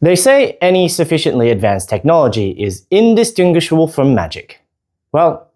They say any sufficiently advanced technology is indistinguishable from magic. Well,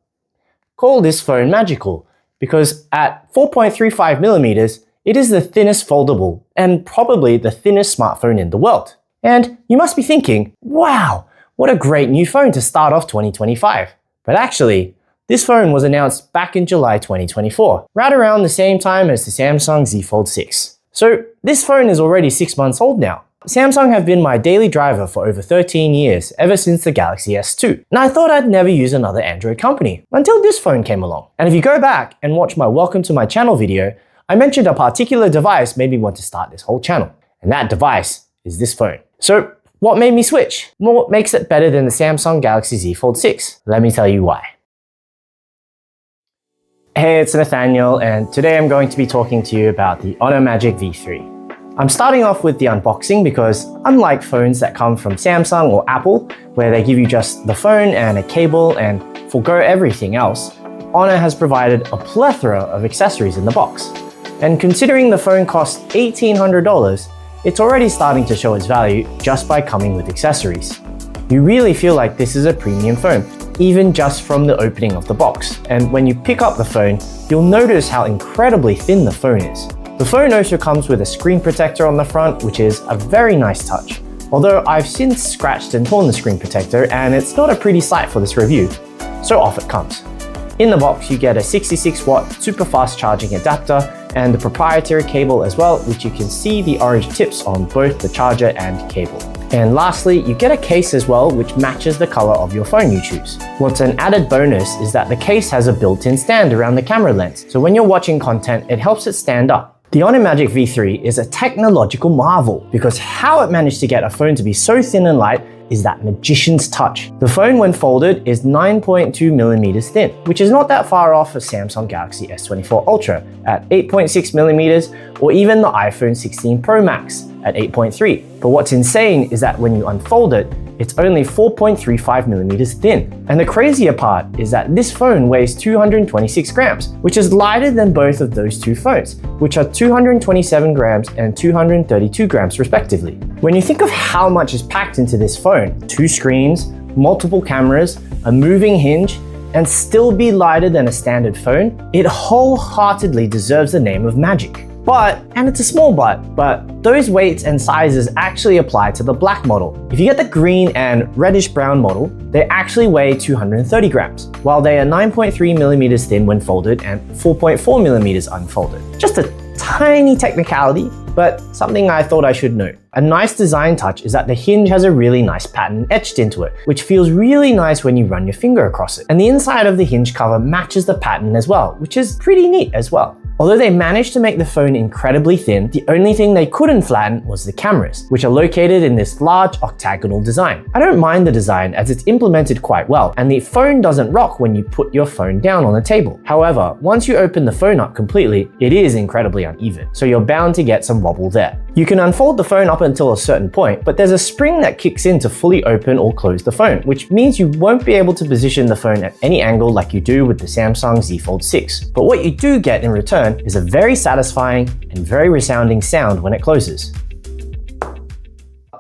call this phone magical, because at 4.35mm, it is the thinnest foldable and probably the thinnest smartphone in the world. And you must be thinking, wow, what a great new phone to start off 2025. But actually, this phone was announced back in July 2024, right around the same time as the Samsung Z Fold 6. So this phone is already 6 months old now. Samsung have been my daily driver for over 13 years, ever since the Galaxy S2. And I thought I'd never use another Android company, until this phone came along. And if you go back and watch my Welcome to my Channel video, I mentioned a particular device made me want to start this whole channel. And that device is this phone. So what made me switch? What makes it better than the Samsung Galaxy Z Fold 6? Let me tell you why. Hey, it's Nathaniel, and today I'm going to be talking to you about the Honor Magic V3. I'm starting off with the unboxing because unlike phones that come from Samsung or Apple, where they give you just the phone and a cable and forgo everything else, Honor has provided a plethora of accessories in the box. And considering the phone costs $1,800, it's already starting to show its value just by coming with accessories. You really feel like this is a premium phone, even just from the opening of the box. And when you pick up the phone, you'll notice how incredibly thin the phone is. The phone also comes with a screen protector on the front, which is a very nice touch. Although I've since scratched and torn the screen protector, and it's not a pretty sight for this review, so off it comes. In the box, you get a 66-watt super fast charging adapter and the proprietary cable as well, which you can see the orange tips on both the charger and cable. And lastly, you get a case as well, which matches the color of your phone you choose. What's an added bonus is that the case has a built-in stand around the camera lens, so when you're watching content, it helps it stand up. The Honor Magic V3 is a technological marvel because how it managed to get a phone to be so thin and light is that magician's touch. The phone, when folded, is 9.2mm thin, which is not that far off a Samsung Galaxy S24 Ultra at 8.6mm, or even the iPhone 16 Pro Max at 8.3. But what's insane is that when you unfold it, it's only 4.35mm thin. And the crazier part is that this phone weighs 226 grams, which is lighter than both of those two phones, which are 227 grams and 232 grams respectively. When you think of how much is packed into this phone, 2 screens, multiple cameras, a moving hinge, and still be lighter than a standard phone, it wholeheartedly deserves the name of magic. And it's a small but those weights and sizes actually apply to the black model. If you get the green and reddish brown model, they actually weigh 230 grams, while they are 9.3mm thin when folded and 4.4mm unfolded. Just a tiny technicality, but something I thought I should note. A nice design touch is that the hinge has a really nice pattern etched into it, which feels really nice when you run your finger across it. And the inside of the hinge cover matches the pattern as well, which is pretty neat as well. Although they managed to make the phone incredibly thin, the only thing they couldn't flatten was the cameras, which are located in this large octagonal design. I don't mind the design as it's implemented quite well, and the phone doesn't rock when you put your phone down on the table. However, once you open the phone up completely, it is incredibly uneven, so you're bound to get some wobble there. You can unfold the phone up until a certain point, but there's a spring that kicks in to fully open or close the phone, which means you won't be able to position the phone at any angle like you do with the Samsung Z Fold 6. But what you do get in return is a very satisfying and very resounding sound when it closes.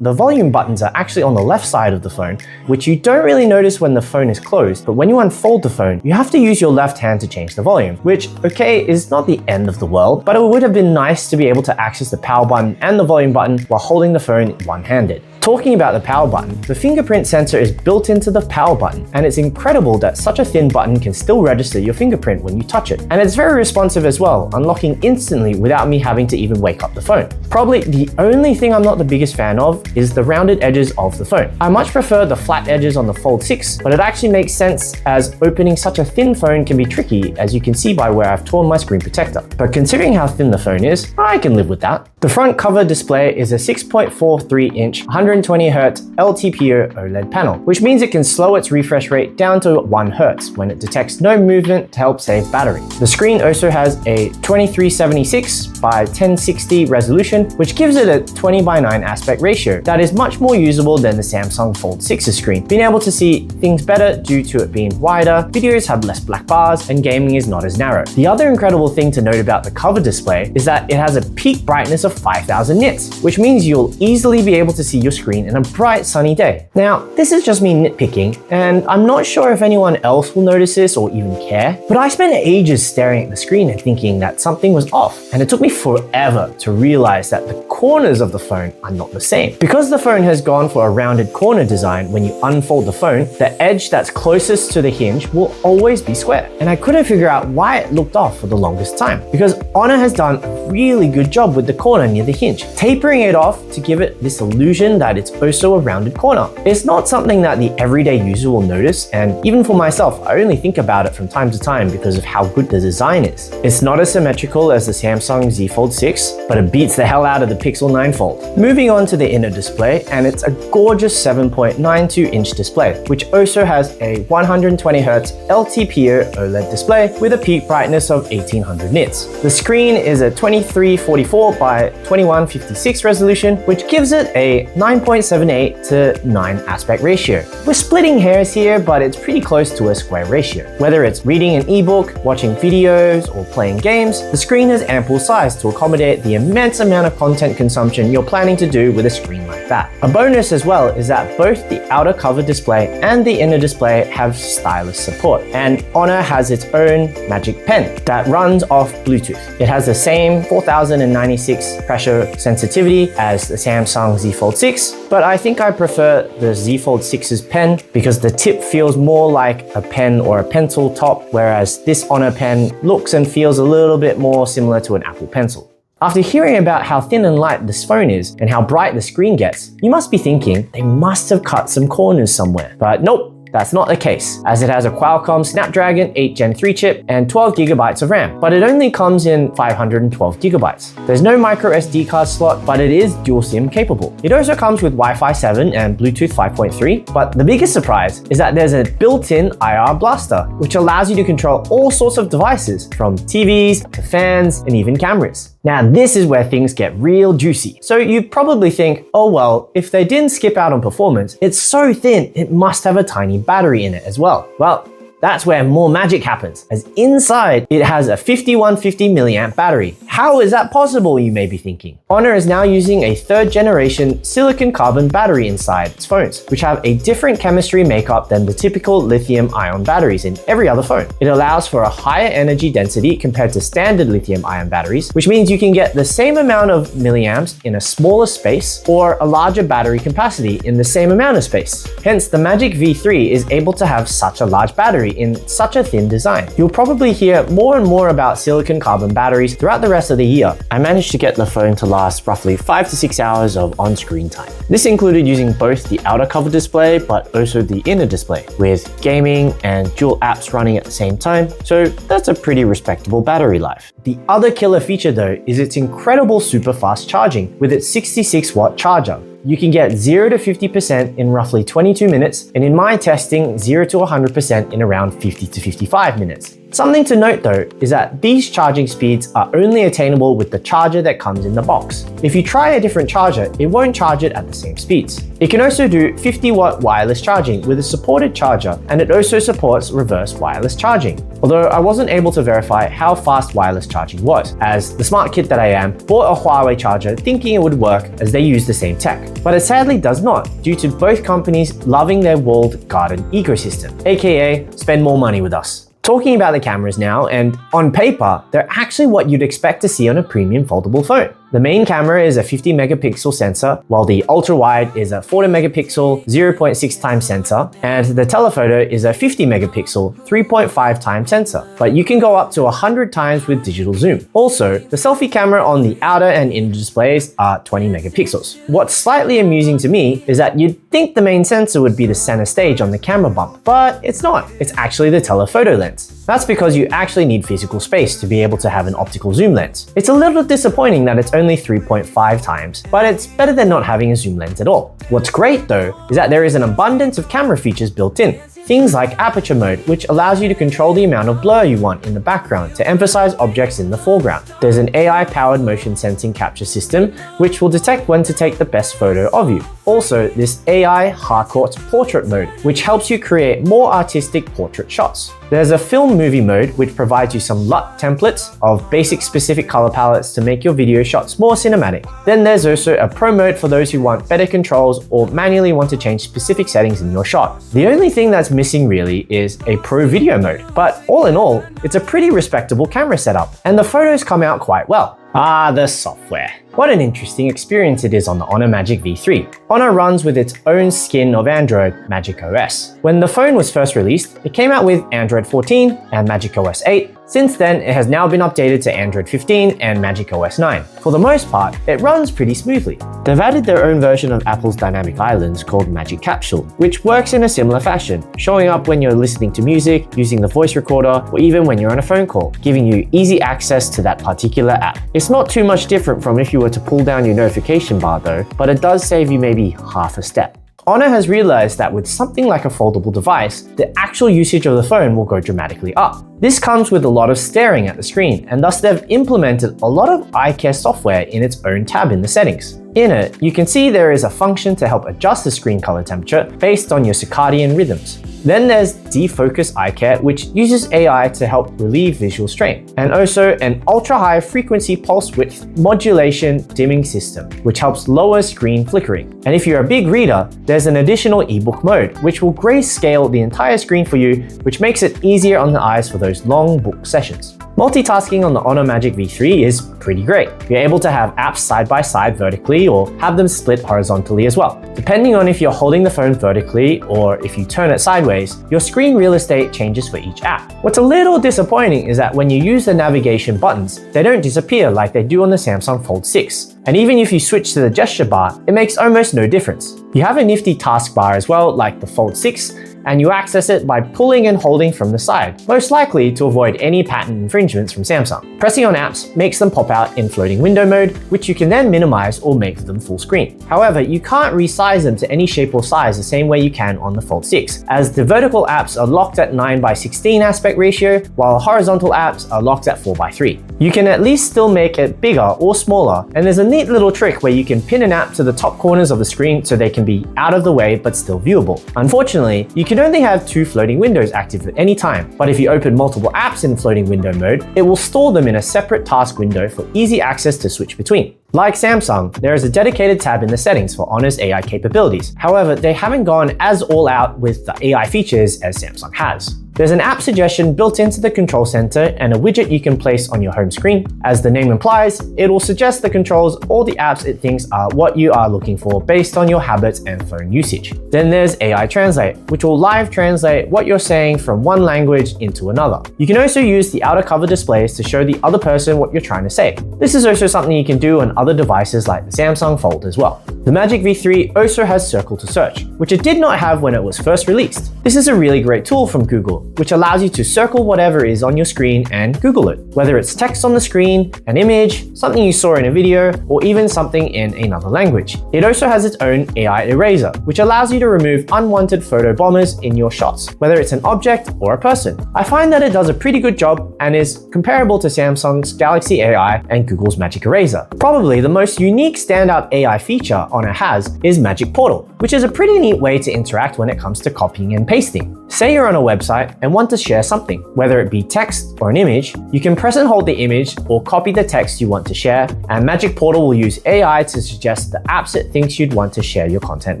The volume buttons are actually on the left side of the phone, which you don't really notice when the phone is closed, but when you unfold the phone, you have to use your left hand to change the volume, which, okay, is not the end of the world, but it would have been nice to be able to access the power button and the volume button while holding the phone one-handed. Talking about the power button, the fingerprint sensor is built into the power button, and it's incredible that such a thin button can still register your fingerprint when you touch it. And it's very responsive as well, unlocking instantly without me having to even wake up the phone. Probably the only thing I'm not the biggest fan of is the rounded edges of the phone. I much prefer the flat edges on the Fold 6, but it actually makes sense as opening such a thin phone can be tricky, as you can see by where I've torn my screen protector. But considering how thin the phone is, I can live with that. The front cover display is a 6.43-inch 120Hz LTPO OLED panel, which means it can slow its refresh rate down to 1 Hz when it detects no movement to help save battery. The screen also has a 2376 by 1060 resolution, which gives it a 20:9 aspect ratio that is much more usable than the Samsung Fold 6's screen, being able to see things better due to it being wider, videos have less black bars, and gaming is not as narrow. The other incredible thing to note about the cover display is that it has a peak brightness of 5000 nits, which means you'll easily be able to see your screen on a bright sunny day. Now, this is just me nitpicking, and I'm not sure if anyone else will notice this or even care, but I spent ages staring at the screen and thinking that something was off, and it took me forever to realize that the corners of the phone are not the same. Because the phone has gone for a rounded corner design, when you unfold the phone, the edge that's closest to the hinge will always be square. And I couldn't figure out why it looked off for the longest time, because Honor has done a really good job with the corner near the hinge, tapering it off to give it this illusion that it's also a rounded corner. It's not something that the everyday user will notice, and even for myself, I only think about it from time to time because of how good the design is. It's not as symmetrical as the Samsung Z Fold 6, but it beats the hell out of the Pixel 9 Fold. Moving on to the inner display, and it's a gorgeous 7.92-inch display, which also has a 120Hz LTPO OLED display with a peak brightness of 1800 nits. The screen is a 2344 by 2156 resolution, which gives it a 9.78 to 9 aspect ratio. We're splitting hairs here, but it's pretty close to a square ratio. Whether it's reading an ebook, watching videos, or playing games, the screen has ample size to accommodate the immense amount of content consumption you're planning to do with a screen like that. A bonus as well is that both the outer cover display and the inner display have stylus support, and Honor has its own Magic Pen that runs off Bluetooth. It has the same 4096 pressure sensitivity as the Samsung Z Fold 6, but I think I prefer the Z Fold 6's pen because the tip feels more like a pen or a pencil top, whereas this Honor pen looks and feels a little bit more similar to an Apple Pencil. After hearing about how thin and light this phone is and how bright the screen gets, you must be thinking they must have cut some corners somewhere. But nope. That's not the case, as it has a Qualcomm Snapdragon 8 Gen 3 chip and 12GB of RAM, but it only comes in 512GB. There's no micro SD card slot, but it is dual SIM capable. It also comes with Wi-Fi 7 and Bluetooth 5.3, but the biggest surprise is that there's a built-in IR blaster, which allows you to control all sorts of devices, from TVs to fans and even cameras. Now, this is where things get real juicy. So you probably think, oh well, if they didn't skip out on performance, it's so thin, it must have a tiny battery in it as well. Well, that's where more magic happens, as inside it has a 5150 milliamp battery. How is that possible, you may be thinking? Honor is now using a 3rd generation silicon carbon battery inside its phones, which have a different chemistry makeup than the typical lithium ion batteries in every other phone. It allows for a higher energy density compared to standard lithium ion batteries, which means you can get the same amount of milliamps in a smaller space or a larger battery capacity in the same amount of space. Hence, the Magic V3 is able to have such a large battery in such a thin design. You'll probably hear more and more about silicon carbon batteries throughout the rest of the year. I managed to get the phone to last roughly 5 to 6 hours of on-screen time. This included using both the outer cover display but also the inner display, with gaming and dual apps running at the same time, so that's a pretty respectable battery life. The other killer feature though is its incredible super fast charging with its 66-watt charger. You can get 0 to 50% in roughly 22 minutes, and in my testing, 0 to 100% in around 50 to 55 minutes. Something to note though is that these charging speeds are only attainable with the charger that comes in the box. If you try a different charger, it won't charge it at the same speeds. It can also do 50-watt wireless charging with a supported charger, and it also supports reverse wireless charging. Although I wasn't able to verify how fast wireless charging was, as the smart kid that I am bought a Huawei charger thinking it would work as they use the same tech. But it sadly does not, due to both companies loving their walled garden ecosystem, aka spend more money with us. Talking about the cameras now, and on paper, they're actually what you'd expect to see on a premium foldable phone. The main camera is a 50 megapixel sensor, while the ultra wide is a 40 megapixel 0.6 times sensor, and the telephoto is a 50 megapixel 3.5 times sensor, but you can go up to 100 times with digital zoom. Also, the selfie camera on the outer and inner displays are 20 megapixels. What's slightly amusing to me is that you'd think the main sensor would be the center stage on the camera bump, but it's not. It's actually the telephoto lens. That's because you actually need physical space to be able to have an optical zoom lens. It's a little disappointing that it's only 3.5 times, but it's better than not having a zoom lens at all. What's great though is that there is an abundance of camera features built in. Things like aperture mode, which allows you to control the amount of blur you want in the background to emphasize objects in the foreground. There's an AI-powered motion sensing capture system, which will detect when to take the best photo of you. also this AI Harcourt portrait mode, which helps you create more artistic portrait shots. There's a film movie mode, which provides you some LUT templates of basic specific color palettes to make your video shots more cinematic. Then there's also a pro mode for those who want better controls or manually want to change specific settings in your shot. The only thing that's missing really is a pro video mode, but all in all, it's a pretty respectable camera setup, and the photos come out quite well. Ah, the software. What an interesting experience it is on the Honor Magic V3. Honor runs with its own skin of Android, Magic OS. When the phone was first released, it came out with Android 14 and Magic OS 8. Since then, it has now been updated to Android 15 and Magic OS 9. For the most part, it runs pretty smoothly. They've added their own version of Apple's Dynamic Islands called Magic Capsule, which works in a similar fashion, showing up when you're listening to music, using the voice recorder, or even when you're on a phone call, giving you easy access to that particular app. It's not too much different from if you were to pull down your notification bar though, but it does save you maybe half a step. Honor has realized that with something like a foldable device, the actual usage of the phone will go dramatically up. This comes with a lot of staring at the screen, and thus they've implemented a lot of eye care software in its own tab in the settings. In it, you can see there is a function to help adjust the screen color temperature based on your circadian rhythms. Then there's Defocus Eye Care, which uses AI to help relieve visual strain, and also an ultra-high frequency pulse width modulation dimming system, which helps lower screen flickering. And if you're a big reader, there's an additional ebook mode, which will grayscale the entire screen for you, which makes it easier on the eyes for those long book sessions. Multitasking on the Honor Magic V3 is pretty great. You're able to have apps side by side vertically or have them split horizontally as well. Depending on if you're holding the phone vertically or if you turn it sideways, your screen real estate changes for each app. What's a little disappointing is that when you use the navigation buttons, they don't disappear like they do on the Samsung Fold 6. And even if you switch to the gesture bar, it makes almost no difference. You have a nifty taskbar as well, like the Fold 6, and you access it by pulling and holding from the side, most likely to avoid any patent infringements from Samsung. Pressing on apps makes them pop out in floating window mode, which you can then minimize or make them full screen. However, you can't resize them to any shape or size the same way you can on the Fold 6, as the vertical apps are locked at 9:16 aspect ratio, while horizontal apps are locked at 4:3. You can at least still make it bigger or smaller, and there's a neat little trick where you can pin an app to the top corners of the screen so they can be out of the way but still viewable. Unfortunately, you can only have 2 floating windows active at any time, but if you open multiple apps in floating window mode, it will store them in a separate task window for easy access to switch between. Like Samsung, there is a dedicated tab in the settings for Honor's AI capabilities. However, they haven't gone as all out with the AI features as Samsung has. There's an app suggestion built into the control center and a widget you can place on your home screen. As the name implies, it will suggest the controls or the apps it thinks are what you are looking for based on your habits and phone usage. Then there's AI Translate, which will live translate what you're saying from one language into another. You can also use the outer cover displays to show the other person what you're trying to say. This is also something you can do on other devices like the Samsung Fold as well. The Magic V3 also has Circle to Search, which it did not have when it was first released. This is a really great tool from Google, which allows you to circle whatever is on your screen and Google it, whether it's text on the screen, an image, something you saw in a video, or even something in another language. It also has its own AI Eraser, which allows you to remove unwanted photo bombers in your shots, whether it's an object or a person. I find that it does a pretty good job and is comparable to Samsung's Galaxy AI and Google's Magic Eraser. Probably the most unique standout AI feature Honor has is Magic Portal, which is a pretty neat way to interact when it comes to copying and pasting. Say you're on a website and want to share something, whether it be text or an image, you can press and hold the image or copy the text you want to share, and Magic Portal will use AI to suggest the apps it thinks you'd want to share your content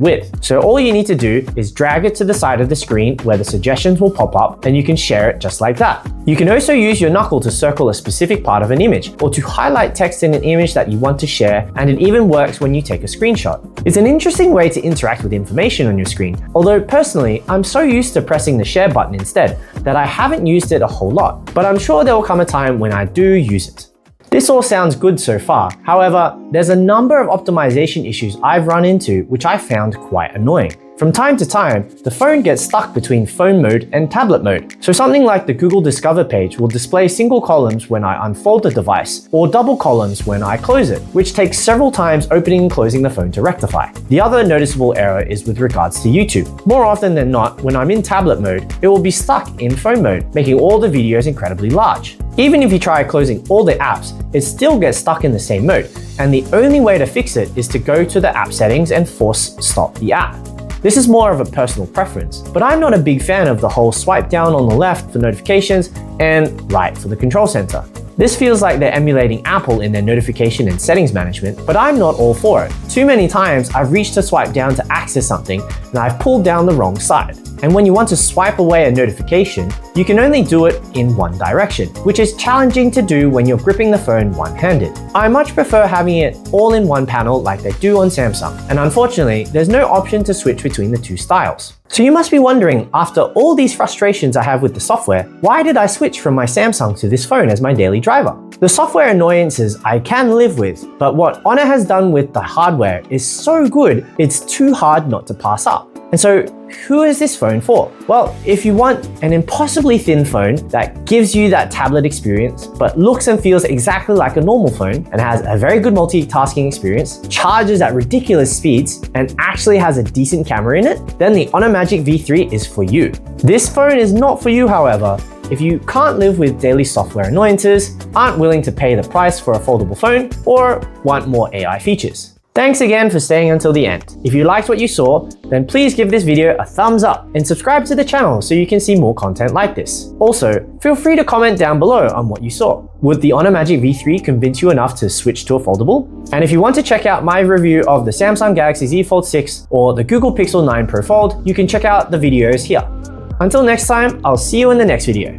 with. So all you need to do is drag it to the side of the screen where the suggestions will pop up, and you can share it just like that. You can also use your knuckle to circle a specific part of an image or to highlight text in an image that you want to share, and it even works when you take a screenshot. It's an interesting way to interact with information on your screen, although personally, I'm so used to pressing the share button instead that I haven't used it a whole lot, but I'm sure there will come a time when I do use it. This all sounds good so far. However, there's a number of optimization issues I've run into which I found quite annoying. From time to time, the phone gets stuck between phone mode and tablet mode. So something like the Google Discover page will display single columns when I unfold the device, or double columns when I close it, which takes several times opening and closing the phone to rectify. The other noticeable error is with regards to YouTube. More often than not, when I'm in tablet mode, it will be stuck in phone mode, making all the videos incredibly large. Even if you try closing all the apps, it still gets stuck in the same mode, and the only way to fix it is to go to the app settings and force stop the app. This is more of a personal preference, but I'm not a big fan of the whole swipe down on the left for notifications and right for the control center. This feels like they're emulating Apple in their notification and settings management, but I'm not all for it. Too many times I've reached to swipe down to access something and I've pulled down the wrong side. And when you want to swipe away a notification, you can only do it in one direction, which is challenging to do when you're gripping the phone one-handed. I much prefer having it all in one panel like they do on Samsung, and unfortunately, there's no option to switch between the two styles. So you must be wondering, after all these frustrations I have with the software, why did I switch from my Samsung to this phone as my daily driver? The software annoyances I can live with, but what Honor has done with the hardware is so good, it's too hard not to pass up. And so, who is this phone for? Well, if you want an impossibly thin phone that gives you that tablet experience, but looks and feels exactly like a normal phone and has a very good multitasking experience, charges at ridiculous speeds, and actually has a decent camera in it, then the Honor Magic V3 is for you. This phone is not for you, however, if you can't live with daily software annoyances, aren't willing to pay the price for a foldable phone, or want more AI features. Thanks again for staying until the end. If you liked what you saw, then please give this video a thumbs up and subscribe to the channel so you can see more content like this. Also, feel free to comment down below on what you saw. Would the Honor Magic V3 convince you enough to switch to a foldable? And if you want to check out my review of the Samsung Galaxy Z Fold 6 or the Google Pixel 9 Pro Fold, you can check out the videos here. Until next time, I'll see you in the next video.